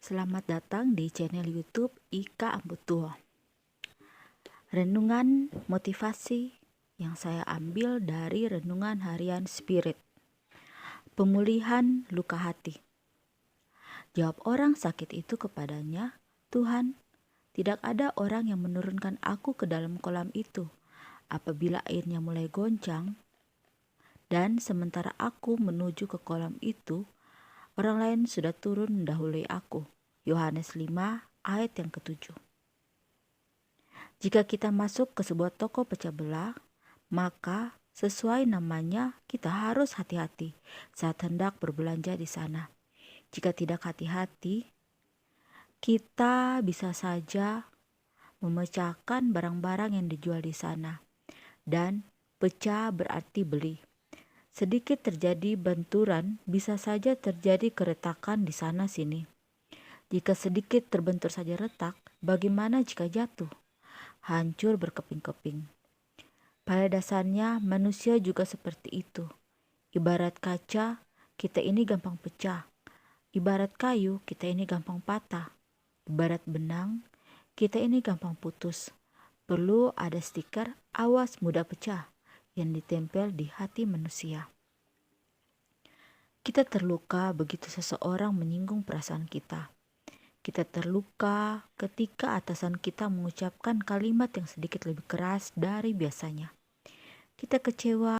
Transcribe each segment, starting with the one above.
Selamat datang di channel YouTube Ika Amputua. Renungan motivasi yang saya ambil dari Renungan Harian Spirit. Pemulihan luka hati. Jawab orang sakit itu kepadanya, "Tuhan, tidak ada orang yang menurunkan aku ke dalam kolam itu apabila airnya mulai goncang, dan sementara aku menuju ke kolam itu, orang lain sudah turun mendahului aku." Yohanes 5 ayat yang ke-7. Jika kita masuk ke sebuah toko pecah belah, maka sesuai namanya kita harus hati-hati saat hendak berbelanja di sana. Jika tidak hati-hati, kita bisa saja memecahkan barang-barang yang dijual di sana. Dan pecah berarti beli. Sedikit terjadi benturan, bisa saja terjadi keretakan di sana-sini. Jika sedikit terbentur saja retak, bagaimana jika jatuh? Hancur berkeping-keping. Pada dasarnya manusia juga seperti itu. Ibarat kaca, kita ini gampang pecah. Ibarat kayu, kita ini gampang patah. Ibarat benang, kita ini gampang putus. Perlu ada stiker "awas mudah pecah" yang ditempel di hati manusia. Kita terluka begitu seseorang menyinggung perasaan kita. Kita terluka ketika atasan kita mengucapkan kalimat yang sedikit lebih keras dari biasanya. Kita kecewa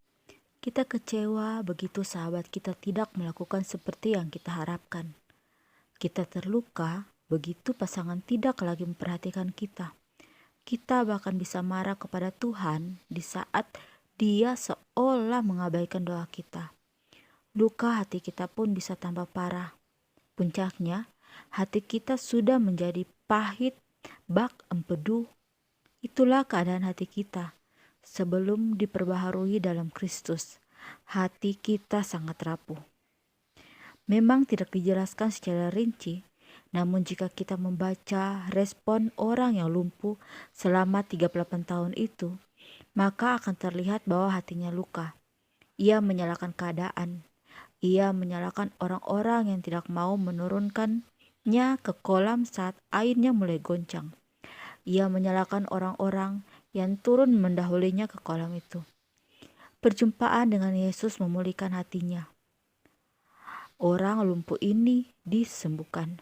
begitu sahabat kita tidak melakukan seperti yang kita harapkan. Kita terluka begitu pasangan tidak lagi memperhatikan kita. Kita bahkan bisa marah kepada Tuhan di saat Dia seolah mengabaikan doa kita. Luka hati kita pun bisa tambah parah. Puncaknya, hati kita sudah menjadi pahit bak empedu. Itulah keadaan hati kita sebelum diperbaharui dalam Kristus. Hati kita sangat rapuh. Memang tidak dijelaskan secara rinci, namun jika kita membaca respon orang yang lumpuh selama 38 tahun itu, maka akan terlihat bahwa hatinya luka. Ia menyalahkan keadaan. Ia menyalahkan orang-orang yang tidak mau menurunkannya ke kolam saat airnya mulai goncang. Ia menyalahkan orang-orang yang turun mendahulinya ke kolam itu. Perjumpaan dengan Yesus memulihkan hatinya. Orang lumpuh ini disembuhkan.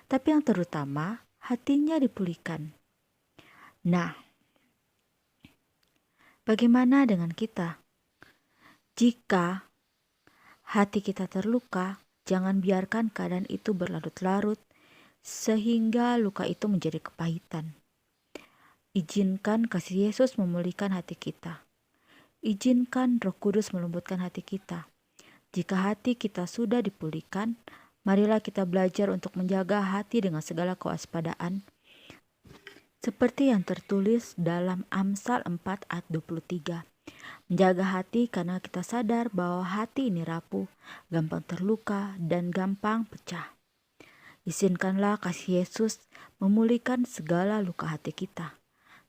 Tapi yang terutama, hatinya dipulihkan. Nah, bagaimana dengan kita? Jika hati kita terluka, jangan biarkan keadaan itu berlarut-larut sehingga luka itu menjadi kepahitan. Izinkan kasih Yesus memulihkan hati kita. Izinkan Roh Kudus melembutkan hati kita. Jika hati kita sudah dipulihkan, marilah kita belajar untuk menjaga hati dengan segala kewaspadaan. Seperti yang tertulis dalam Amsal 4 ayat 23. Menjaga hati karena kita sadar bahwa hati ini rapuh, gampang terluka, dan gampang pecah. Izinkanlah kasih Yesus memulihkan segala luka hati kita.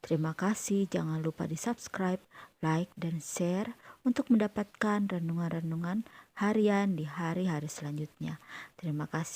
Terima kasih, jangan lupa di subscribe, like, dan share untuk mendapatkan renungan-renungan harian di hari-hari selanjutnya. Terima kasih.